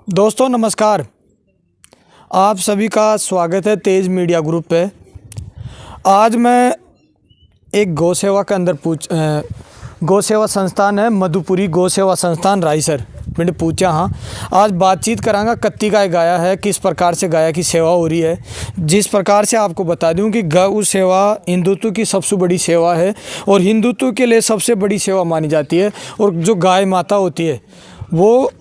दोस्तों नमस्कार, आप सभी का स्वागत है तेज मीडिया ग्रुप पे। आज मैं एक गौ सेवा के अंदर गौ सेवा संस्थान है मधुपुरी गौ सेवा संस्थान रायसर मैंने पूछा। हाँ, आज बातचीत करांगा कत्ती गाय गाया है, किस प्रकार से गाया की सेवा हो रही है। जिस प्रकार से आपको बता दूं कि गौ सेवा हिंदुत्व की सबसे बड़ी सेवा है और हिंदुत्व के लिए सबसे बड़ी सेवा मानी जाती है। और जो गाय माता होती है वो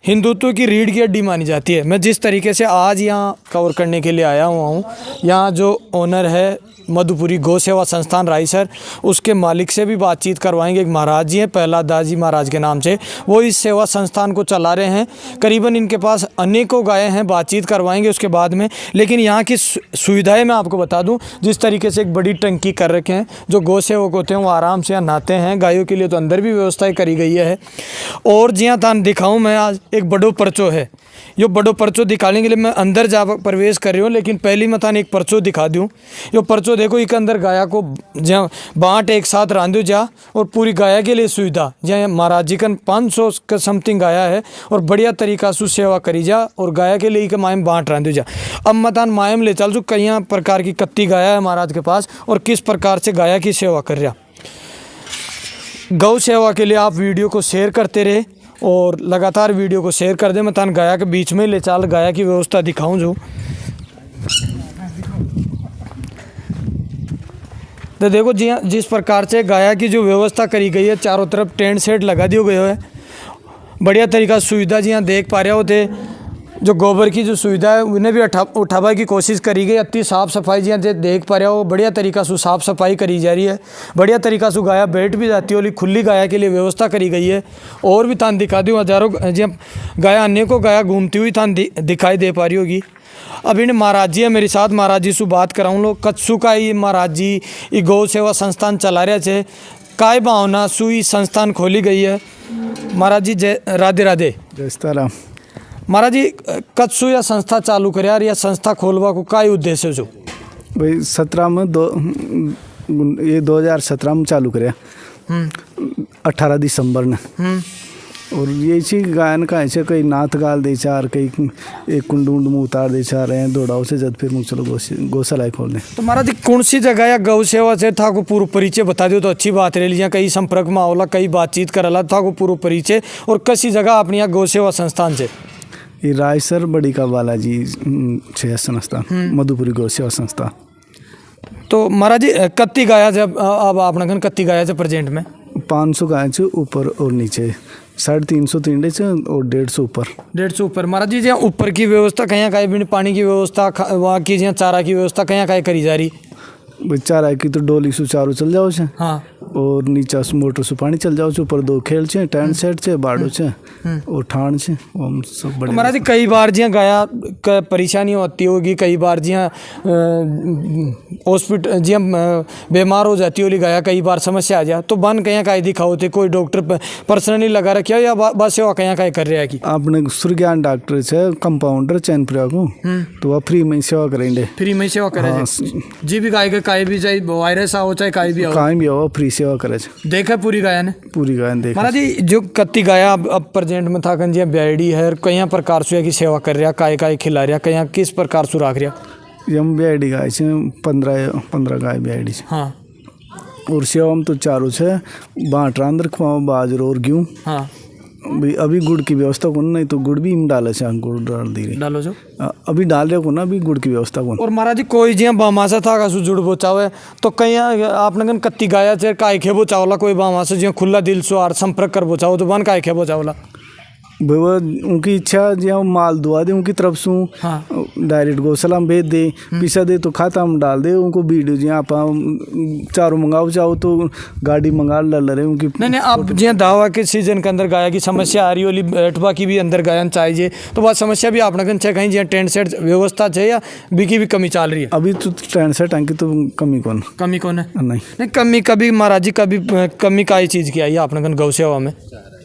हिंदुत्व की रीढ़ की हड्डी मानी जाती है। मैं जिस तरीके से आज यहाँ कवर करने के लिए आया हुआ हूँ, यहाँ जो ओनर है मधुपुरी गौ सेवा संस्थान रायसर, उसके मालिक से भी बातचीत करवाएंगे। एक महाराज जी हैं प्रहलाद दास जी महाराज के नाम से, वो इस सेवा संस्थान को चला रहे हैं। करीबन इनके पास अनेकों गायें हैं, बातचीत करवाएंगे उसके बाद में। लेकिन यहाँ की सुविधाएं मैं आपको बता दूं, जिस तरीके से एक बड़ी टंकी कर रखे हैं, जो गौ सेवक होते हैं वो आराम से यहाँ नहाते हैं। गायों के लिए तो अंदर भी व्यवस्थाएँ करी गई है। और जी हाँ तान दिखाऊँ मैं आज एक बड़ो पर्चो है। यो बड़ो पर्चो दिखाने के लिए मैं अंदर जा प्रवेश कर रही हूँ, लेकिन पहली मैं थाने एक पर्चो दिखा दूँ। यो पर्चो देखो, एक अंदर गाया को जहाँ बाँट एक साथ रांधो जा और पूरी गाया के लिए सुविधा। जहाँ महाराज जी का 500 का समथिंग गाया है और बढ़िया तरीका से सेवा करी जा और गाया के लिए मायम बाँट रांधो जा। अब मतान मायम ले चल जो कई प्रकार की कत्ती गाया है महाराज के पास और किस प्रकार से गाया की सेवा कर रहा। गौ सेवा के लिए आप वीडियो को शेयर करते रहे और लगातार वीडियो को शेयर कर दे। मैं तान गाया के बीच में ले चाल गाया की व्यवस्था दिखाऊं। जो तो देखो जी, जिस प्रकार से गाया की जो व्यवस्था करी गई है, चारों तरफ टेंट सेट लगा दिए गए है, बढ़िया तरीका सुविधा जी यहाँ देख पा रहे होते। जो गोबर की जो सुविधा है उन्हें भी उठाने की कोशिश करी गई। अति साफ़ सफाई जी यहाँ देख पा रहे हो, बढ़िया तरीका से साफ़ सफाई करी जा रही है। बढ़िया तरीका से गाया बैठ भी जाती है, खुली गाया के लिए व्यवस्था करी गई है। और भी तान दिखा दूँ, हज़ारों जी गाया अनेकों गाया घूमती हुई तान दिखाई दे पा रही होगी। अब इन्हें महाराज जी है मेरे साथ, महाराज जी से बात कराऊँ लोग कच्छू का ही महाराज जी ये गौ सेवा संस्थान चला रहे थे। काय भावना सुई संस्थान खोली गई है। महाराज जी जय राधे राधे। जय सीताराम। महाराज जी कच्छू या संस्था चालू कर यार, या संस्था खोलवा को काय उद्देश्य जो भाई 17 में ये 2017 में चालू करे 18 दिसंबर ने। और ये चीज गायन का ऐसे कई नाथ गाल दे चार, कई एक कुंड उंड में उतार दे चार रहे दौड़ाओ से जब फिर मुझे चलो गौशाला खोलने। तो महाराज जी कौन सी जगह या गौ सेवा से था को पूरा परिचय बता दो तो अच्छी बात रह लीजिए। कई संपर्क में आवला, कई बातचीत करला था को पूरा परिचय और किसी जगह अपनी यहाँ गौ सेवा संस्थान से। ये रायसर बड़ी का बालाजी छह संस्थान मधुपुरी गौ सेवा संस्था। तो महाराज जी कत्ती गाया से अब आपने कन कत्ती गाया से प्रेजेंट में 500 गाय से ऊपर और नीचे 350 तींडे से और 150 ऊपर 150 ऊपर। महाराज जी जहाँ ऊपर की व्यवस्था कहीं कहीं पानी की व्यवस्था वहाँ की जहाँ चारा की व्यवस्था कहीं कहीं करी जा रही। चारा की तो डोली से चारों चल जाओ छे। हाँ। और नीचा से मोटर से पानी चल जाओ छे। ऊपर 2 खेल छे, टेंट सेट छे, बाड़ो छे और ठाण छे। वो सब बड़े। महाराज कई बार जी गाया परेशानी होती होगी, कई बार जी हॉस्पिटल जी बीमार हो जाती होगी गाया, कई बार समस्या आ जाए तो बन कहीं कहीं दिखाओ थे, कोई डॉक्टर पर्सनली लगा रखा या बस सेवा कहीं कहीं कर रहा है कि आपने सूर्यज्ञान डॉक्टर छे कंपाउंडर चैनपुरा को तो वह फ्री में सेवा करेंगे। फ्री में सेवा करे जी भी गाय के काई भी चाहे वायरस आओ चाहे काई भी आओ फ्री सेवा करे। देखा पूरी गाय ने पूरी गाय देख। महाराज जी जो कत्ती गाया अब प्रेजेंट में था जी ब्याडी है, कई प्रकार से की सेवा कर रहा, काय काय खिला रहा, कहीं किस प्रकार से रख रहा। हम ब्याडी गाय से 15 गाय ब्याडी। हाँ। और सेवा में तो चारों से बाँट रांध रखवा बाजरो और गेहूँ। हाँ। अभी गुड़ की व्यवस्था को नहीं तो गुड़ भी हम डाले से गुड़ डाल दी डालो जो अभी डाल रहे को ना अभी गुड़ की व्यवस्था को। और महाराज जी कोई जी बामासा था का जुड़ बोचाव है तो कहीं आपने कत्ती गाया चाहे काय खे बोचावला, कोई बामासा जी खुला दिल से आर संपर्क कर बोचाओ तो बन काय खे बोचावला। वो उनकी इच्छा जो माल दुआ दे उनकी तरफ से। हाँ। डायरेक्ट गौशाला में भेज दे, पैसा दे तो खाता में डाल दे उनको वीडियो जी आप चारों मंगाओ चाहो तो गाड़ी मंगा ला रहे उनकी। नहीं आप जी दावा के सीजन के अंदर गाया की समस्या आ रही होली, बैठवा की भी अंदर गायन चाहिए तो बात समस्या भी आपने कन कहीं जी टेंट सेट व्यवस्था चाहिए या बिकी भी कमी चल रही है। अभी तो टेंट सेट आंकी तो कमी कौन है नहीं कमी कभी महाराज जी कभी कमी का ही चीज़ की आई आपने कन गौ सेवा में।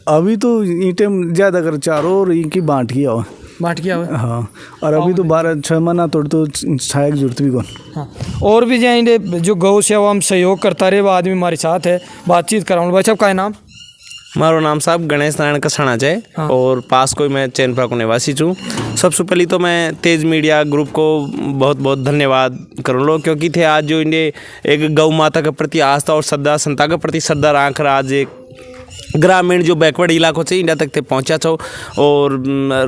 अभी तो ईंटे ज़्यादा कर चारों और इनकी बांट किया हुआ। हाँ। और अभी तो 12-6 महीना तोड़ तो छाया की जरूरत भी कौन। हाँ। और भी जो गौ सेवा हम सहयोग करता रहे वो आदमी हमारे साथ है, बातचीत कराऊँ। भाई साहब का नाम मारो नाम साहब गणेश नारायण कसाणा है। हाँ। और पास कोई मैं चैनपुरा को निवासी छूँ। सबसे पहले तो मैं तेज मीडिया ग्रुप को बहुत बहुत धन्यवाद करूँ लो, क्योंकि थे आज जो इन्हें एक गौ माता के प्रति आस्था और श्रद्धा, संता के प्रति श्रद्धा रखकर आज एक ग्रामीण जो बैकवर्ड इलाकों से इंडिया तक थे पहुंचा छो। और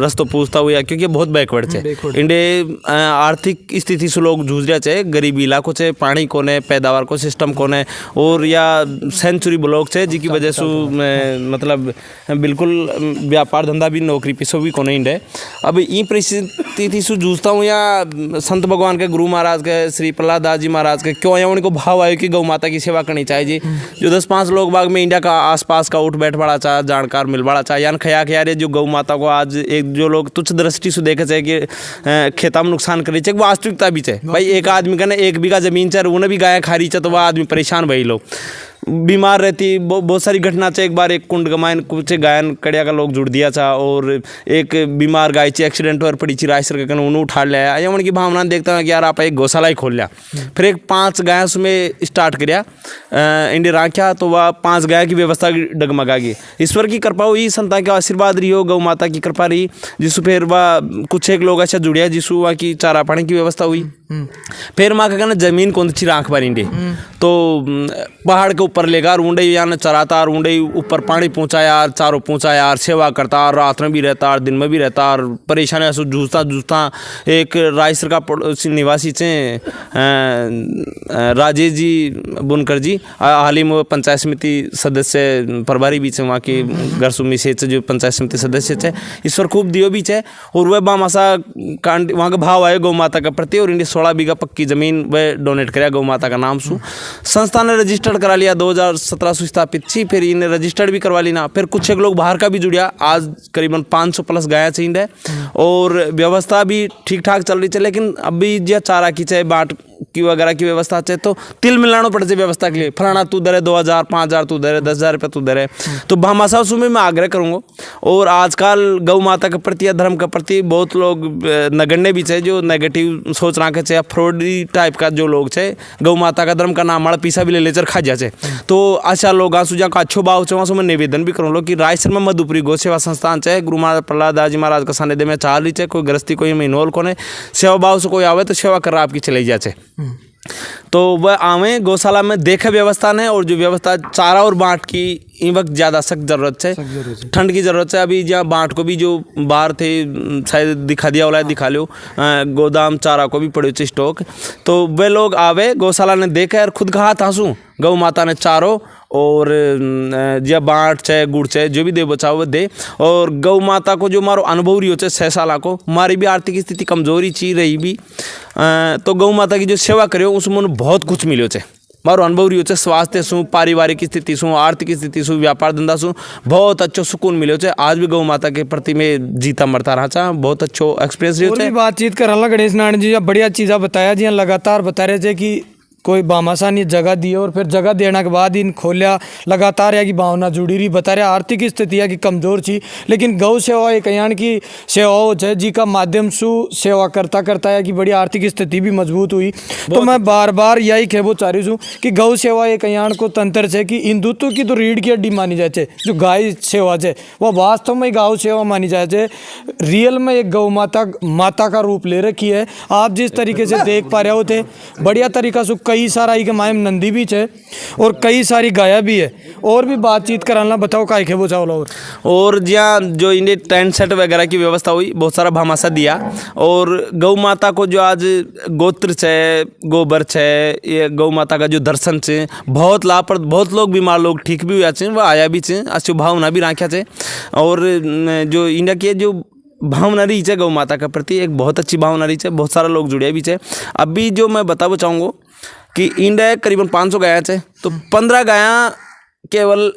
रस्तो पूछता हुआ क्योंकि बहुत बैकवर्ड छे इंडिया आर्थिक स्थिति से लोग जूझ रहे छे, गरीबी इलाकों से पानी कोने, पैदावार को सिस्टम कोने, और या सेंचुरी ब्लॉक छे जिसकी वजह से मतलब बिल्कुल व्यापार धंधा भी नौकरी पेशो भी कोने इंडिया। अब ये परिस्थिति से जूझता हूँ या संत भगवान के गुरु महाराज के श्री प्रहलाद दास जी महाराज के क्यों या उनको भाव आयो कि गौ माता की सेवा करनी चाहिए। जो 10-5 लोग बाग में इंडिया का आसपास का उठ बैठ बड़ा चाह जानकार मिल बड़ा चाह यान खया खया रे जो गौ माता को आज एक जो लोग तुच्छ दृष्टि से देखे चाहे कि खेता में नुकसान करे चाहे वास्तविकता भी चाहे भाई। एक आदमी का ना 1 बीघा जमीन चाहे उन्हें भी गाय खा रही चाहे तो वह आदमी परेशान भाई लोग बीमार रहती। बहुत सारी घटना चाहे एक बार एक कुंड गमायन कुछ गायन कड़िया का लोग जुड़ दिया था और एक बीमार गाय ची एक्सीडेंट और पड़ी ची रायसर के उन्हें उठा लिया या उनकी भावना देखता है कि यार आप एक गौशाला ही खोल लिया। फिर एक 5 गाय उसमें स्टार्ट करिया इंडिया राख्या तो वह 5 गाय की व्यवस्था डगमगा गई। ईश्वर की कृपा हुई, संता का आशीर्वाद रही हो, गौ माता की कृपा रही, जिससे फिर वह कुछ एक लोग ऐसा जुड़िया जिससे वहाँ की चारा पानी की व्यवस्था हुई। फिर माँ का कहना जमीन कौन सी राख बार इंडे तो पहाड़ के ऊपर लेकर ऊंडे यान चराता और ऊंडे ऊपर पानी पहुँचाया, चारों पहुँचाया, सेवा करता, रात में भी रहता, दिन में भी रहता, और परेशानी से जूझता एक रायसर का निवासी थे राजेश जी बुनकर जी, हाल ही में पंचायत समिति सदस्य प्रभारी भी थे वहाँ के घर सुमी से जो पंचायत समिति सदस्य थे। ईश्वर खूब दियो भी है और वह बामासा कांड वहाँ का भाव आए गौ माता के प्रति और इन्हें 16 बीघा पक्की जमीन वह डोनेट कराया गौ माता का नाम सु। संस्था ने रजिस्टर्ड करा लिया 2017 से स्थापित थी, फिर इन्हें रजिस्टर्ड भी करवा लेना। फिर कुछ एक लोग बाहर का भी जुड़िया, आज करीबन 500 प्लस गाया चाहिए और व्यवस्था भी ठीक ठाक चल रही है। लेकिन अभी जो चारा की चाहे बाट की वगैरह की व्यवस्था चाहे तो तिल मिलाना पड़े से व्यवस्था के लिए फलाना तू दरे 2000 5000 तू दरे 10,000 रुपये तू दरे। तो भामासा उसमें मैं आग्रह करूँगा। और आजकल गौ माता के प्रति या धर्म के प्रति बहुत लोग नगण्य भी चाहे जो नेगेटिव सोच रहा चाहे फ्रॉडी टाइप का जो लोग चाहे गौ माता का धर्म का नाम माड़ा पीसा भी ले लेकर खा जाए। तो अच्छा लोग सुझा का अच्छो भाव चाहो सो मैं निवेदन भी करूँ कि रायसर में मधुपुरी गौ सेवा संस्थान चाहे गुरु महाराज प्रहलाद दास जी महाराज का सानिध्य में चाल रही चाहे कोई गृहस्थी कोई इन्वॉल्व कोने सेवा भाव से कोई आवे तो सेवा कर आपकी चली जाए तो वह आवे गौशाला में देखे व्यवस्था ने। और जो व्यवस्था चारा और बाट की इन वक्त ज़्यादा सख्त ज़रूरत है, ठंड की ज़रूरत है। अभी जहाँ बाट को भी जो बाहर थे शायद दिखा दिया वाला दिखा लो, गोदाम चारा को भी पड़े थे स्टॉक। तो वे लोग आवे गौशाला ने देखे और खुद कहा था हंसू गौ माता ने चारों और या बाट चाहे गुड़ चाहे जो भी दे बचाओ वो दे। और गौ माता को जो मारो अनुभव रही हो चाहे 6 साल को हमारी भी आर्थिक स्थिति कमजोरी ची रही भी तो गौ माता की जो सेवा करो उसमें बहुत कुछ मिलो चाहे मारो अनुभव रही हो चाहे स्वास्थ्य सु पारिवारिक स्थिति सु आर्थिक स्थिति सु व्यापार धंधा सु बहुत अच्छो सुकून मिलो चाहे। आज भी गौ माता के प्रति में जीता मरता रहा चाह बहुत अच्छो एक्सपीरियंस रही हो। बातचीत कर गणेश नारायण जी बढ़िया चीज़ा बताया जी, लगातार बता रहे थे कि कोई बामासा ने जगह दी और फिर जगह देने के बाद इन खोलिया लगातार या की भावना जुड़ी रही। बता रहे आर्थिक स्थिति या की कमजोर थी लेकिन गौ सेवा एक कल्याण की सेवा हो जाए जी का माध्यम से सेवा करता करता है कि बड़ी आर्थिक स्थिति भी मजबूत हुई। तो मैं बार बार यही कहना चाह रही हूँ कि गौ सेवा एक कल्याण को तंत्र है कि हिंदुत्व की तो रीढ़ की हड्डी मानी जाए जो गाय सेवा है वह वास्तव में गौ सेवा मानी जाए। रियल में एक गौ माता का रूप ले रखी है। आप जिस तरीके से देख पा रहे होते बढ़िया तरीका से कई सारा के मायम नंदी भी है और कई सारी गाया भी है। और भी बातचीत कराना बताओ काय के वो चावला और जहाँ जो इन्हें टेंट सेट वगैरह की व्यवस्था हुई बहुत सारा भामासा दिया। और गौ माता को जो आज गोत्र है गोबर है ये गौ माता का जो दर्शन है बहुत लाभ पर बहुत लोग बीमार लोग ठीक भी हुआ चे वह आया भी चे अच्छी भावना भी रखा चे। और जो इंडिया की जो भावना रही है गौ माता के प्रति एक बहुत अच्छी भावना रही है, बहुत सारा लोग जुड़े भी है। अभी जो मैं बताना चाहूँगा कि इंडिया करीबन 500 गाया है तो 15 गाया केवल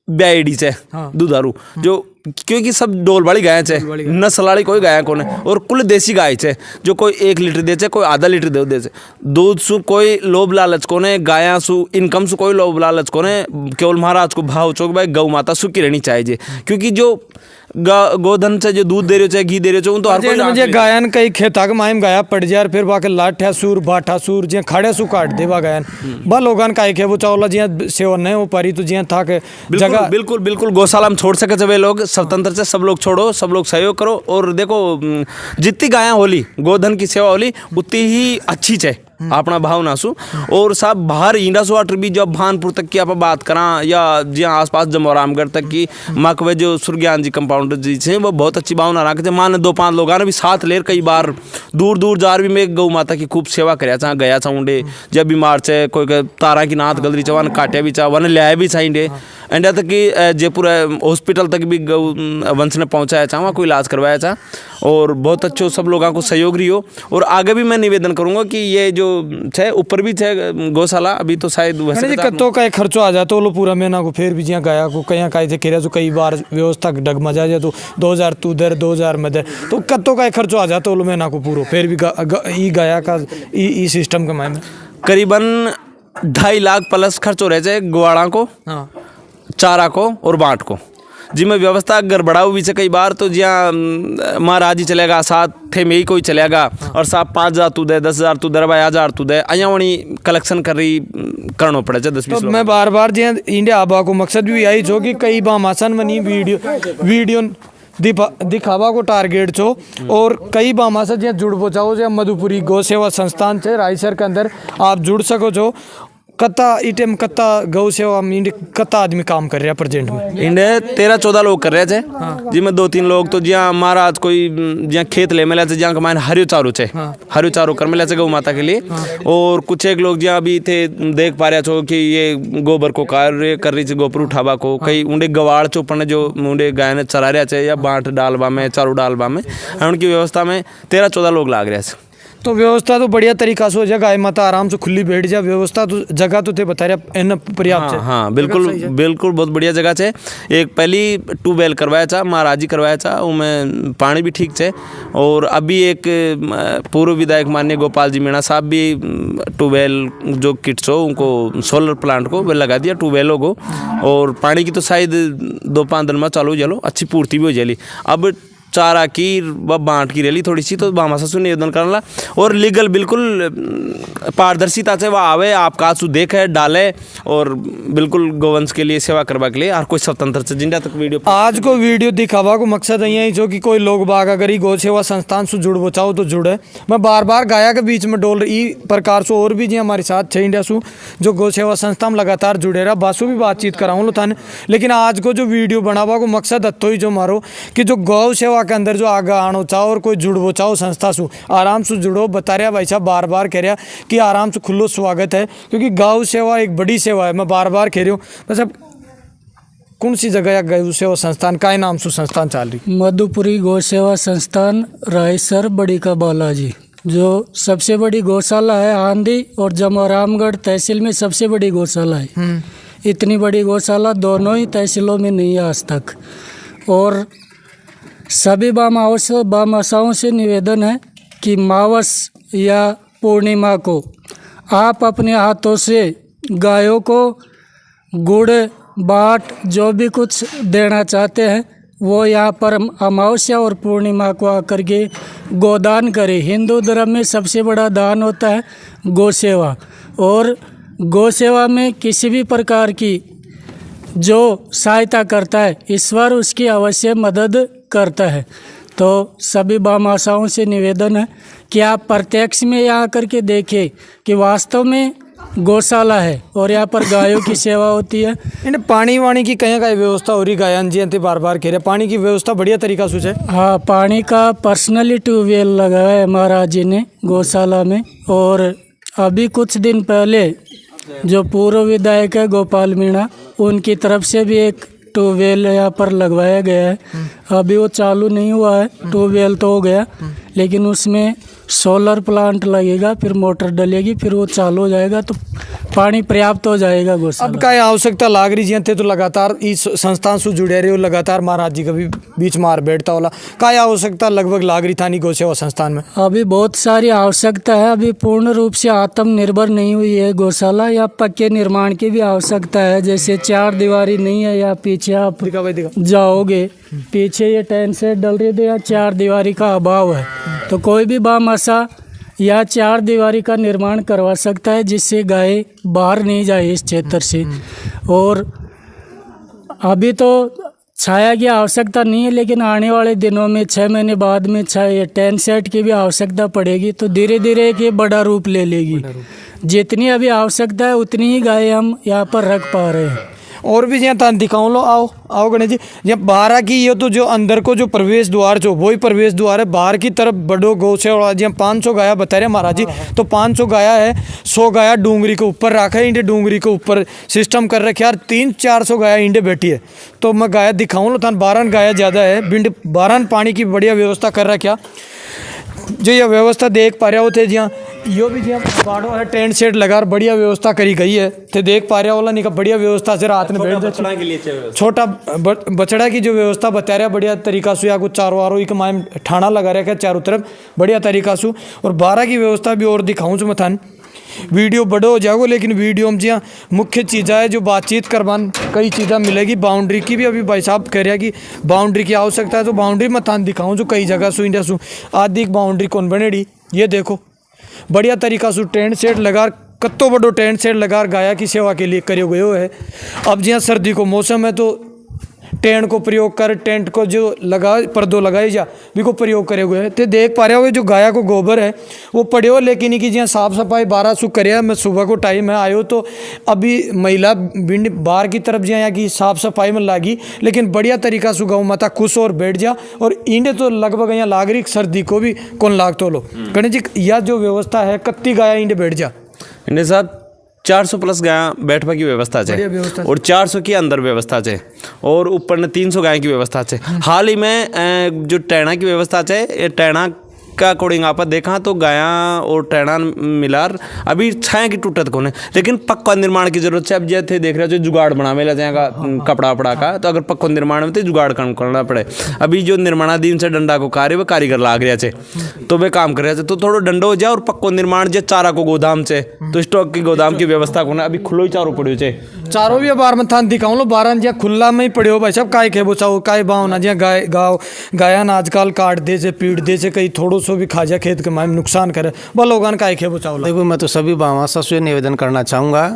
ब्याईडी है दुधारू जो क्योंकि सब डोल वाली गाय है नस्ल वाली कोई गाय कौन है। और कुल देसी गाय है जो कोई 1 लीटर दे कोई आधा लीटर दे दूध सु कोई लोभ लालच कौन है, गाया सु इनकम सु कोई लोभ लालच कौन है। केवल महाराज को भाव चौक भाई गौ माता सुखी रहनी चाहिए क्योंकि जो गोधन से जो दूध दे रहे हो चाहे घी दे रहे हो तो हर कोई मुझे गायन कई खेता के मायम गाया पड़ जार फिर बाके लाठा सूर बाठा सूर जे खड़े सु काट देवा गायन बा लोगन का एक है वो चावला जिया सेवा नहीं हो पारी तो जिया था के जगह बिल्कुल बिल्कुल गौशाला में छोड़ सके जब वे लोग स्वतंत्र से सब लोग छोड़ो, सब लोग सहयोग करो। और देखो जितनी गायें होली गोधन की सेवा होली उतनी ही अच्छी है अपना भाव नासु। और सब बाहर इंडा वाटर भी जब भानपुर तक की आप बात करा या जिया आसपास जमोरामगढ़ तक की मकवे जो सुरज्ञान जी कंपाउंडर जी से वो बहुत अच्छी भावना रखते। मान 2-5 लोग भी साथ ले कई बार दूर दूर जार भी मैं गौ माता की खूब सेवा कराया चाह गया चाहूँडे जब बीमार से कोई तारा की नाथ गलरी चाह वन काटिया भी चाह वन लिया भी चाहिए इंडिया तक की जयपुर हॉस्पिटल तक भी गौ वंश ने पहुँचाया चाह वहाँ कोई इलाज करवाया चाह। और बहुत अच्छो सब लोगों को सहयोग रही हो। और आगे भी मैं निवेदन करूंगा कि ये जो है ऊपर भी है गौशाला अभी तो शायद कत्तो का खर्चो आ जाता वो पूरा महीना को फिर भी जिया गाया को कहीं कहीं से खेरा तो कई बार व्यवस्था डगमजा जाए तो 2000 तू दर 2000 में दर तो कत्तो का खर्चो आ जाता वो महीना को पूरा फिर भी ई गाया का ई सिस्टम के मायने करीबन 2.5 लाख प्लस खर्च हो रहे थे गुवाड़ा को, चारा को और बाट को जिसमें व्यवस्था गड़बड़ा हुई से कई बार तो जिया महाराज ही चलेगा साथ थे में ही कोई चलेगा और साहब 5000 तू दे 10,000 तू दे 1000 तू दे अया वणी कलेक्शन कर रही करना पड़े 10-20 तो मैं बार बार जिया इंडिया आबा को मकसद भी यही छो कि कई बामासन मनी वीडियो दिखावा को टारगेट छो और कई बामा से जिया जुड़ पहुँचाओ जो मधुपुरी गौ सेवा संस्थान से रायसर के अंदर आप जुड़ सको छो। कत्ता इटेम कत्ता गौ सेवा में कत्ता आदमी काम कर रहा है प्रेजेंट में इंडिया 13-14 लोग कर रहे थे जिसमें 2-3 लोग तो जिया महाराज कोई जिया खेत ले मिला जिया कमाए हरियो चारू चे हरियो चारू कर मिला गौ माता के लिए। और कुछ एक लोग जिया अभी थे देख पा रहे छो कि ये गोबर को कार्य कर रही थी गोबर उठावा को कई उन्हें गवाड़ चोपने जो उन्हें गाय ने चरा रहे थे या बाट डालवा में चारू डालवा में उनकी व्यवस्था में 13-14 लोग लाग रहे थे। तो व्यवस्था तो बढ़िया तरीका से हो जाए गाय माता आराम से खुली बैठ जाए व्यवस्था तो जगह तो थे बता रहे इन पर्याप्त है। हाँ बिल्कुल बिल्कुल बहुत बढ़िया जगह है। एक पहली ट्यूबवेल करवाया था महाराज जी करवाया था उनमें पानी भी ठीक है। और अभी एक पूर्व विधायक माननीय गोपाल जी मीणा साहब भी ट्यूबवेल जो किट्स हो उनको सोलर प्लांट को लगा दिया ट्यूबवेलों को और पानी की तो शायद 2-5 दिन में चालू चलो अच्छी पूर्ति भी हो जाएगी। अब चारा की व बांट की रैली थोड़ी सी तो बामा ससुर निवेदन करना और लीगल बिल्कुल पारदर्शिता से वह आवे आप कासु देखे डाले और बिल्कुल गोवंश के लिए सेवा करवा के लिए हर कोई स्वतंत्र से जिंदा तक वीडियो आज को वीडियो दिखावा को मकसद यही जो कि कोई लोग बाग अगर ही गौ सेवा संस्थान से जुड़ बचाओ तो जुड़े। मैं बार बार गाया के बीच में डोल रही प्रकार से और भी जी हमारे साथ छः इंडिया सु जो गौ सेवा संस्था में लगातार जुड़े रहा बासु भी बातचीत कराऊँ लो थाने। लेकिन आज को जो वीडियो बनावा को मकसद हत्तो ही जो मारो कि जो गौ सेवा के अंदर जो आगे आनो चाहो और कोई जुड़वो चाहो संस्था सु आराम से जुड़ो बता रहा भाई साहब बार बार कह रहा कि आराम से खुल्लो स्वागत है क्योंकि गौ सेवा एक बड़ी सेवा है। मैं बार बार कह रही हूँ मतलब कौन सी जगह गौ सेवा संस्थान का नाम से संस्थान चल रही? मधुपुरी गौ सेवा संस्थान रायसर बड़ी का बालाजी जो सबसे बड़ी गौशाला है आंधी और जमोरामगढ़ तहसील में सबसे बड़ी गौशाला है। इतनी बड़ी गौशाला दोनों ही तहसीलों में नहीं है आज तक। और सभी बामासाओं से निवेदन है कि मावस या पूर्णिमा को आप अपने हाथों से गायों को गुड़ बाट जो भी कुछ देना चाहते हैं वो यहाँ पर अमावस्या और पूर्णिमा को आकर के गोदान करें। हिंदू धर्म में सबसे बड़ा दान होता है गौ सेवा और गौ सेवा में किसी भी प्रकार की जो सहायता करता है ईश्वर उसकी अवश्य मदद करता है। तो सभी बामासाओं से निवेदन है कि आप प्रत्यक्ष में यहाँ करके देखें कि वास्तव में गौशाला है और यहाँ पर गायों की सेवा होती है। इन्हें पानी वाणी की कहीं का व्यवस्था हो रही गायन जी अंत बार बार कह रहे पानी की व्यवस्था बढ़िया तरीका से है। हाँ पानी का पर्सनली ट्यूबवेल लगाया है महाराज जी ने गौशाला में। और अभी कुछ दिन पहले जो पूर्व विधायक है गोपाल मीणा उनकी तरफ से भी एक ट्यूबवेल यहाँ पर लगवाया गया है। अभी वो चालू नहीं हुआ है ट्यूबवेल तो हो गया लेकिन उसमें सोलर प्लांट लगेगा फिर मोटर डलेगी फिर वो चालू हो जाएगा तो पानी पर्याप्त हो जाएगा गौशाला। अब क्या आवश्यकता लाग रही जी थे तो लगातार इस संस्थान से जुड़े रहे हो, लगातार महाराज जी कभी बीच मार बैठता होला, क्या आवश्यकता लगभग लाग रही थानी गौ सेवा संस्थान में? अभी बहुत सारी आवश्यकता है, अभी पूर्ण रूप से आत्मनिर्भर नहीं हुई है गौशाला, या पक्के निर्माण की भी आवश्यकता है। जैसे 4 दीवारी नहीं है, या पीछे आप जाओगे पीछे ये टेंट सेट डल रही थी, या 4 दीवारी का अभाव है, तो कोई भी बामसा या 4 दीवारी का निर्माण करवा सकता है, जिससे गाय बाहर नहीं जाए इस क्षेत्र से। और अभी तो छाया की आवश्यकता नहीं है, लेकिन आने वाले दिनों में 6 महीने बाद में टेंट सेट की भी आवश्यकता पड़ेगी, तो धीरे धीरे ये बड़ा रूप ले लेगी। जितनी अभी आवश्यकता है उतनी ही गाय हम यहाँ पर रख पा रहे हैं। और भी यहाँ तान दिखाऊं लो, आओ आओ गणेश जी। यहाँ बाहर की ये तो जो अंदर को जो प्रवेश द्वार जो वही प्रवेश द्वार है, बाहर की तरफ बड़ो गौ से और जी 500 गाया बता रहे महाराज जी, तो 500 गाया है, 100 गाया डूंगरी के ऊपर रखा है, इंडे डूंगरी के ऊपर सिस्टम कर रखे यार, 300-400 गाया इंडे बैठी है। तो मैं गाया दिखाऊं लो थान, 12 गाया ज़्यादा है, बिंड 12 पानी की बढ़िया व्यवस्था कर रखा। जो ये व्यवस्था देख पा रहे हो थे जिया यो भी जिया बाड़ो है, टेंट सेट लगा बढ़िया व्यवस्था करी गई है, थे देख पा रहे हो नहीं का बढ़िया व्यवस्था से रात में बैठ जाए। छोटा बछड़ा की जो व्यवस्था बता रहा बढ़िया तरीका से, या कुछ चारों आरों एक मायम ठाणा लगा रखा है चारों तरफ बढ़िया तरीका से। और 12 की व्यवस्था भी और दिखाऊं जो मैं थान, वीडियो बड़ो हो जाओगे, लेकिन वीडियो में जिया मुख्य चीज़ है जो बातचीत करवान कई चीज़ें मिलेगी। बाउंड्री की भी अभी भाई साहब कह रहा है कि बाउंड्री की आवश्यकता है, तो बाउंड्री मैं थान दिखाऊं जो कई जगह सु इंडिया सु आदि बाउंड्री कौन बनेड़ी। ये देखो बढ़िया तरीका से टेंट सेट लगा, कत्तो बड़ो टेंट सेट लगा गाया की सेवा के लिए करे गए है। अब जिया सर्दी को मौसम है तो टेंट को प्रयोग कर, टेंट को जो लगा पर्दो लगाई जा भी को प्रयोग करे हुए है। तो देख पा रहे हो जो गाया को गोबर है वो पड़े हो, लेकिन इनकी जिया साफ सफाई 12 सु करे। मैं सुबह को टाइम है आयो तो अभी महिला बिंड बाहर की तरफ जिया की साफ सफाई में लागी, लेकिन बढ़िया तरीका से गौ माता खुश और बैठ जा। और इंडे तो लगभग यहाँ लाग रही सर्दी को भी कौन लाग तो लो गणेश जी, यह जो व्यवस्था है कत्ती गाया इंडे बैठ जा इंडे साथ 400 प्लस गाय बैठवा की व्यवस्था है, और 400 की अंदर व्यवस्था है, और ऊपर ने 300 गाय की व्यवस्था है। हाल ही में जो टैना की व्यवस्था है, ये टैना का अकॉर्डिंग आप देखा तो गाया और टैना मिलार अभी छाया की टूटत कोने, लेकिन पक्का निर्माण की जरूरत है। अब जैसे देख रहे हो जो जुगाड़ बनावे ला जाएगा कपड़ा वपड़ा का, तो अगर पक्का निर्माण में तो जुगाड़ करना पड़े। अभी जो निर्माणाधीन से डंडा को कार्य वो कारीगर लाग रहा है, तो वे काम कर रहे थे, तो थोड़ा डंडो हो जाए। और पक्को निर्माण जो चारा को गोदाम से, तो स्टॉक की गोदाम की व्यवस्था को ना अभी खुलो ही चारों पड़े चे, चारों भी बार में थान दिखाऊं लो 12 जिया खुला में ही पड़े हो भाई साहब। काय खे बचाओ काय बाव ना जिया गाय गाँव गायन आजकल काट दे से पीट दे से कहीं थोड़ो सो भी खा जा खेत के मायम नुकसान करे, लोगन काय खे बचाओ। देखो मैं तो सभी बामासा से निवेदन करना चाहूँगा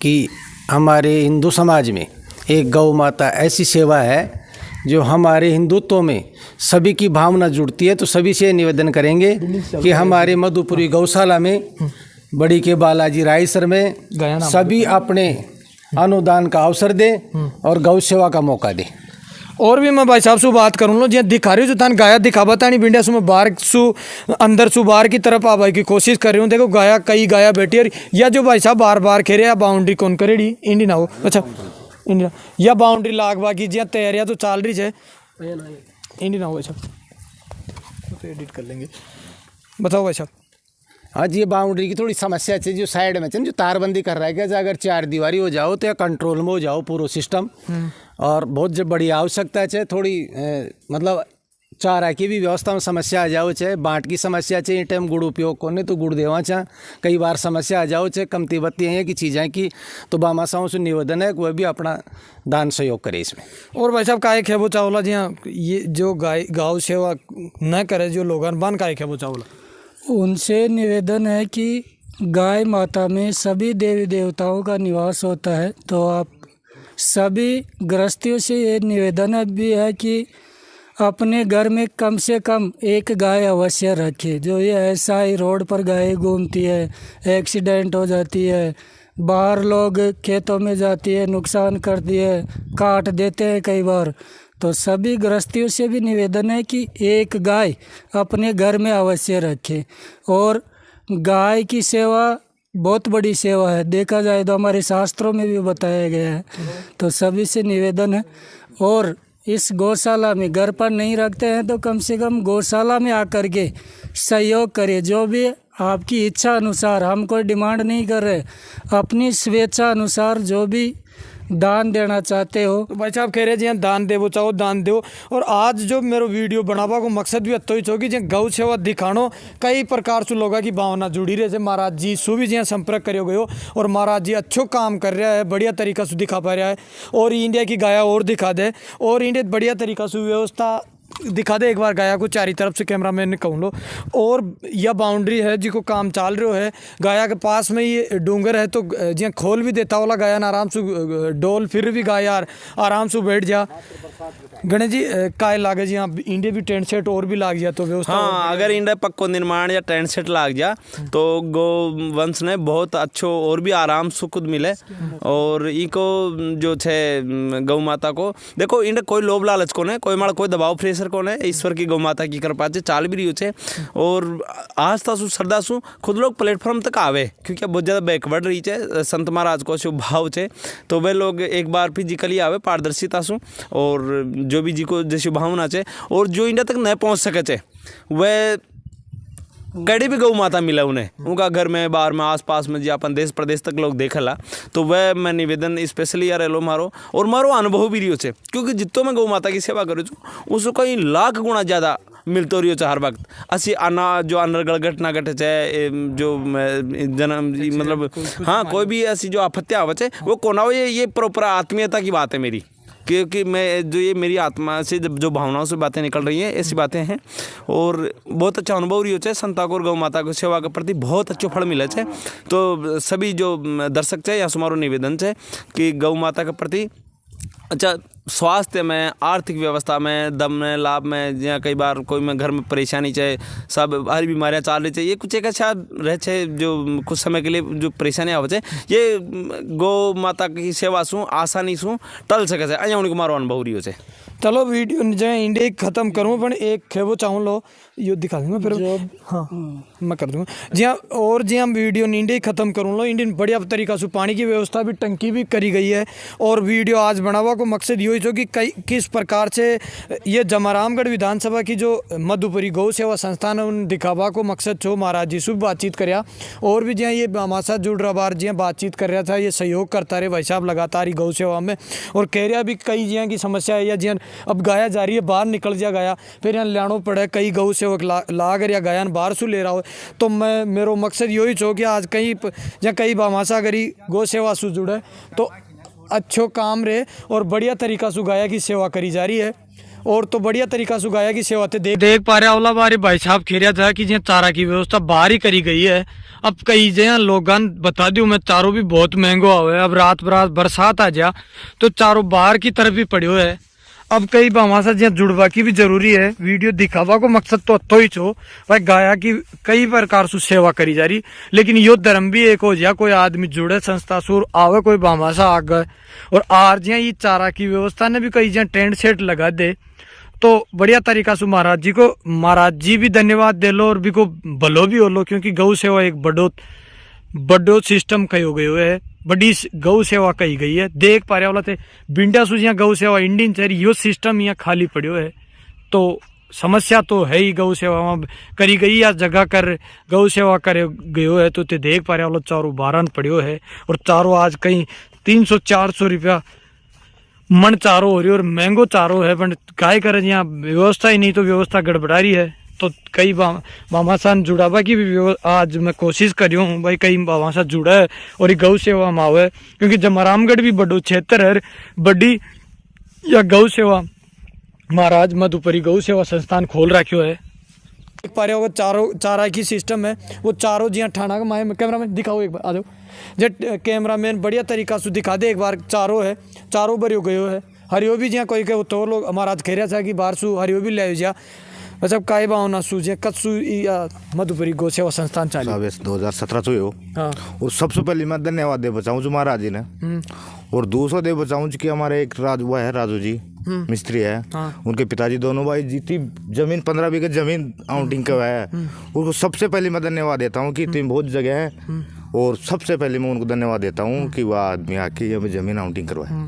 कि हमारे हिंदू समाज में एक गौ माता ऐसी सेवा है जो हमारे हिंदुत्व में सभी की भावना जुड़ती है। तो सभी से निवेदन करेंगे कि हमारे मधुपुरी गौशाला में बड़ी के बालाजी रायसर में सभी अपने अनुदान का अवसर दें और गौ सेवा का मौका दें। और भी मैं भाई साहब से बात करूँ लो जी दिखा रही हूँ जो थान गाया दिखावा था नहीं बिंडिया सु मैं बाहर सु अंदर सु बाहर की तरफ आवाई की कोशिश कर रही हूँ। देखो गाया कई गाया बैठी, और या जो भाई साहब बार बार खेरे या बाउंड्री कौन करेड़ी इंडी ना हो, अच्छा इंडी या बाउंड्री लागवा की जिया तैयारियाँ तो चल रही है इंडी ना हो। अच्छा तो एडिट कर लेंगे, बताओ भाई साहब। आज ये बाउंड्री की थोड़ी समस्या है, जो साइड में जो तारबंदी कर रहा है कि अगर 4 दीवारी हो जाओ तो या कंट्रोल में हो जाओ पूरा सिस्टम, और बहुत जब बड़ी आवश्यकता है थोड़ी मतलब चारा की भी व्यवस्था में समस्या आ जाओ, चाहे बाट की समस्या चाहिए टाइम गुड़ उपयोग करने तो गुड़ देवा चाह कई बार समस्या आ जाओ, चाहे कमती बत्ती हैं कि चीज़ें की, तो बामासाओं से निवेदन है कि वह भी अपना दान सहयोग करे इसमें। और भाई साहब काय खेबो चावला जी ये जो गाय गाँव सेवा न करे जो लोगन बान काय खेबो चावला, उनसे निवेदन है कि गाय माता में सभी देवी देवताओं का निवास होता है, तो आप सभी गृहस्थियों से ये निवेदन भी है कि अपने घर में कम से कम एक गाय अवश्य रखें। जो ये ऐसा ही रोड पर गाय घूमती है, एक्सीडेंट हो जाती है, बाहर लोग खेतों में जाती है, नुकसान करती है, काट देते हैं कई बार। तो सभी गृहस्थियों से भी निवेदन है कि एक गाय अपने घर में अवश्य रखें। और गाय की सेवा बहुत बड़ी सेवा है, देखा जाए तो हमारे शास्त्रों में भी बताया गया है। तो सभी से निवेदन है, और इस गौशाला में घर पर नहीं रखते हैं तो कम से कम गौशाला में आकर के सहयोग करें। जो भी आपकी इच्छा अनुसार, हम कोई डिमांड नहीं कर रहे, अपनी स्वेच्छा अनुसार जो भी दान देना चाहते हो। तो भाई साहब कह रहे जी दान देवो चाहो दान दो। और आज जो मेरो वीडियो बनावा को मकसद भी अतो ही छो कि गौ सेवा दिखानो कई प्रकार से लोगों की भावना जुड़ी रहे। महाराज जी सु भी जी संपर्क करो गयो और महाराज जी अच्छो काम कर रहा है, बढ़िया तरीका से दिखा पा रहा है। और इंडिया की गाया और दिखा दे, और इंडिया बढ़िया तरीका से व्यवस्था दिखा दे। एक बार गाया को चारी तरफ से कैमरा मैन ने कहूँ लो। और यह बाउंड्री है जिको काम चाल रहे है, गाया के पास में ये डूंगर है तो जिया खोल भी देता वाला गाया ना आराम से डोल, फिर भी गाया आराम से बैठ जा। गणेश जी काय लागे जी यहाँ इंडिया भी टेंट सेट और भी लाग जा तो व्यवस्था। हाँ, अगर इंडिया पक्को निर्माण या टेंट सेट लाग जा तो गो वंश ने बहुत अच्छो और भी आराम से खुद मिले। और इको जो छे गौ माता को देखो, इंडिया कोई लोभ लालच को कोई माड़ा कोई दबाव प्रेशर को ईश्वर की गौ माता की कृपा से चाल भी रही छे। और आस्था सु श्रद्धा सु खुद लोग प्लेटफॉर्म तक आवे, क्योंकि बहुत ज़्यादा बैकवर्ड रही है। संत महाराज को शुभ भाव छे तो वे लोग एक बार फिजिकली आवे पारदर्शिता सु, और जो भी जी को जैसी भावना छे। और जो इंडिया तक नहीं पहुंच सके छे वह कड़ी भी गौ माता मिला उन्हें, उनका घर में बाहर में आस पास में जी अपन देश प्रदेश तक लोग देखला। तो वह मैं निवेदन स्पेशली यार लो मारो और मारो अनुभव भी रही छे, क्योंकि जितो मैं गौ माता की सेवा करूँ उसको कई लाख गुणा ज़्यादा मिलते रही हर वक्त। असी अना जो अनर्गल घटना घटे चाहे जो जन्म मतलब हाँ कोई भी ऐसी जो आपत्तियाँ आवे छे वो कोना हो, ये प्रॉपर आत्मीयता की बात है मेरी, क्योंकि मैं जो ये मेरी आत्मा से जो भावनाओं से बातें निकल रही हैं ऐसी बातें हैं। और बहुत अच्छा अनुभव रही हो संता को और गौ माता को सेवा के प्रति बहुत अच्छो फल मिले छे। तो सभी जो दर्शक है या सुमारो निवेदन है कि गौ माता के प्रति अच्छा स्वास्थ्य में, आर्थिक व्यवस्था में, दम में, लाभ में, या कई बार कोई में घर में परेशानी चाहे सब हर बीमारियाँ चाल रही चाहिए कुछ एक अच्छा रहे छे जो कुछ समय के लिए जो परेशानियाँ हो ये गौ माता की सेवा शू आसानी शू टल सके छे। अँ उनको मारो अनुभव रही हो। चलो वीडियो जो इंडिया खत्म करूँ पर एक खेबो चाहूँ लो यो दिखा दूंगा फिर। हाँ मैं कर दूंगा जी हाँ। और जी हम वीडियो इंडिया खत्म करूँ लो, इंडियन बढ़िया तरीका से पानी की व्यवस्था भी टंकी भी करी गई है। और वीडियो आज बनावा को मकसद यही जो कि कई किस प्रकार से ये जमारामगढ़ विधानसभा की जो मधुपुरी गौ सेवा संस्थान है उन दिखावा को मकसद छो। महाराज जी से बातचीत कराया और भी जी ये हमारे साथ जुड़ रहा बार जी बातचीत कर रहा था, ये सहयोग करता रहे भाई साहब लगातार ही गौ सेवा में। और कह रहा भी कई जिया की समस्या है या जिया अब गाया जा रही है बाहर निकल जा गाया फिर यहाँ लानो पड़े, कई गौ सेवक लागर या गायन बाहर से ले रहा हो। तो मैं मेरो मकसद यही छो कि आज कहीं या कई भामाशा करी गौ सेवा से जुड़े तो अच्छो काम रहे और बढ़िया तरीका से गाया की सेवा करी जा रही है। और तो बढ़िया तरीका से गाया की सेवा देख पा रहे अवला बारे भाई साहब खेरिया था कि जहाँ चारा की व्यवस्था बाहर ही करी गई है। अब कई जगह लोगान बता दूं मैं चारों भी बहुत महंगो हुआ है। अब रात बरात बरसात आ जा तो चारों बाहर की तरफ भी पड़े हुए है। अब कई भामाशा जहाँ जुड़वा की भी जरूरी है। वीडियो दिखावा को मकसद तो अतो ही छो भाई गाया की कई प्रकार से सेवा करी जा रही, लेकिन यो धर्म भी एक हो जा कोई आदमी जुड़े संस्था सुर आवे कोई भामाशा आ गए और आर जहाँ ये चारा की व्यवस्था ने भी कई जहाँ टेंट सेट लगा दे तो बढ़िया तरीका से महाराज जी भी धन्यवाद दे लो और भी को भलो भी हो लो, क्योंकि गौ सेवा एक बड़ो सिस्टम कही हो गई है, बड़ी गौ सेवा कही गई है। देख पा रहे वाला थे बिंडा सु यहाँ गौ सेवा इंडियन शहर यो सिस्टम यहाँ खाली पड़ो है। तो समस्या तो है ही गौ सेवा में करी गई या जगह कर गौ सेवा करे गयो है। तो ते देख पा रहे वाला चारों बारन पड़ो है और चारों आज कहीं 300-400 रुपया मन चारो हो रही और महंगो चारो है। पर काय करे यहाँ व्यवस्था ही नहीं तो व्यवस्था गड़बड़ा रही है। तो कई भामाशान जुड़ावा की भी आज मैं कोशिश कर रही हूँ भाई कई भामाशा जुड़ा है और गौ सेवा में आवे, क्योंकि जमारामगढ़ भी बड़ो क्षेत्र है बड़ी या गौ सेवा महाराज मधुपुरी गौ सेवा संस्थान खोल रखियो है। देख पा रहे होगा चारों चारा की सिस्टम है वो चारों जी ठाणा का माए कैमरा मैन दिखाओ एक बार आ जाओ जे कैमरा मैन बढ़िया तरीका से दिखा दे एक बार। चारों है चारों भरियो गयो है हरियो भी जहाँ कोई के तो लोग हमारा आज खेरिया था कि बाहर सु हरियो भी ले जा मतलब काय भावना सु जे कत्सु या मधुपुरी गौ सेवा संस्थान चालू 2017 से हो। हाँ। और सबसे पहले मैं धन्यवाद दे बचाऊँ जो महाराज जी ने और दूसरा दे बचाऊँ कि हमारे एक हुआ है राजू जी मिस्त्री है। हाँ। उनके पिताजी दोनों भाई जितनी जमीन 15 बीघे जमीन आउटिंग का है उनको सबसे पहले मैं धन्यवाद देता हूँ कि इतनी बहुत जगह है और सबसे पहले मैं उनको धन्यवाद देता हूँ कि वह आदमी आके जमीन आउटिंग करवाए।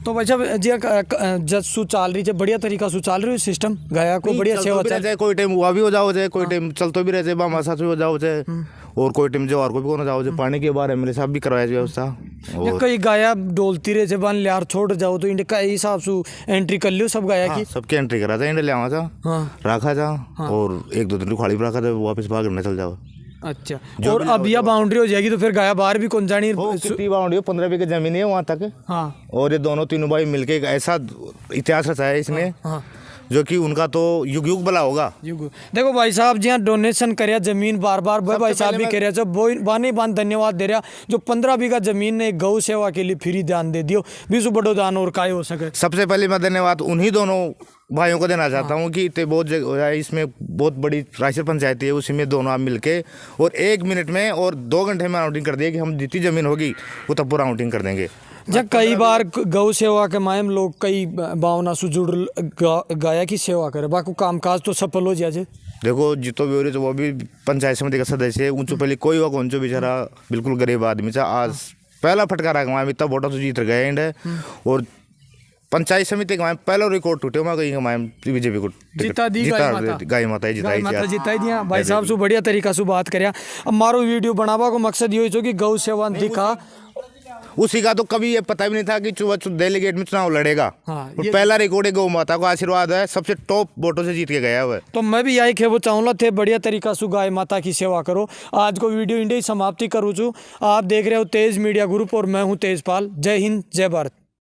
तो भाई साहब जी जब सु चाल रही है बढ़िया तरीका सु चाल रही है सिस्टम गाया को बढ़िया सेवा चल चाहे कोई टाइम हुआ भी हो जाओ चाहे कोई टाइम चलतो भी रहे चाहे बामा साथ भी हो जाओ चाहे और कोई टाइम जो और को भी कोना जाओ चाहे पानी के बारे में सब भी करवाया व्यवस्था। ये कई गाया डोलती रहे बन लियार छोड़ जाओ तो इनके कई हिसाब से एंट्री कर लियो सब गाया की सबके एंट्री करा था इंडे ले आवा था रखा था और 1-2 दिन खाली रखा था वापस भाग करने चल जाओ। अच्छा और अब यह बाउंड्री हो जाएगी तो फिर गाया बाहर भी कौन जानी कितनी बाउंड्री 15 बीघे जमीन है वहाँ तक। हाँ और ये दोनों तीनों भाई मिलके एक ऐसा इतिहास रचाया है इसने जो कि उनका तो युग युग भला होगा। देखो भाई साहब जी हाँ डोनेशन कर जमीन बार बार भाई साहब भी कह रहे वो बाने बान धन्यवाद दे रहा जो 15 बीघा जमीन ने गौ सेवा के लिए फ्री दान दे दियो बीसु बड़ो दान और काय हो सके। सबसे पहले मैं धन्यवाद उन्हीं दोनों भाइयों को देना चाहता हूँ कि इतने बहुत जगह इसमें बहुत बड़ी रायसर पंचायत है उसी में दोनों आप मिलके और 1 मिनट में और 2 घंटे में आउटिंग कर दिए कि हम जितनी जमीन होगी वो तब पूरा आउटिंग कर देंगे। जब कई बार गौ सेवा के मायम लोग कई भावना से जुड़ गाया की सेवा करे बाकी कामकाज तो सफल हो जाए। देखो जितो भी हो रही तो वो भी पंचायत समिति का सदस्य है ऊंचो पहले कोई हुआ कौन बेचारा बिल्कुल गरीब आदमी था आज पहला फटकारा कमाया इतना वोटा तो जीत गए इंड और पंचायत समिति के पहला रिकॉर्ड टूटे वहाँ कहीं कमाए बीजेपी को जिता दी गाय माता जिताई दिया भाई साहब से बढ़िया तरीका से बात करें। अब मारो वीडियो बनावा को मकसद ये हो कि गौ सेवा दिखा उसी का तो कभी ये पता भी नहीं था कि डेलीगेट में चुनाव लड़ेगा। और पहला रिकॉर्ड है गौ माता को आशीर्वाद है सबसे टॉप वोटों से जीत के गया हुआ है। तो मैं भी यही खेबो चाहूँगा थे बढ़िया तरीका से गाय माता की सेवा करो। आज को वीडियो इंडिया समाप्ति करूँ छू। आप देख रहे हो तेज मीडिया ग्रुप और मैं हूँ तेजपाल। जय हिंद जय भारत।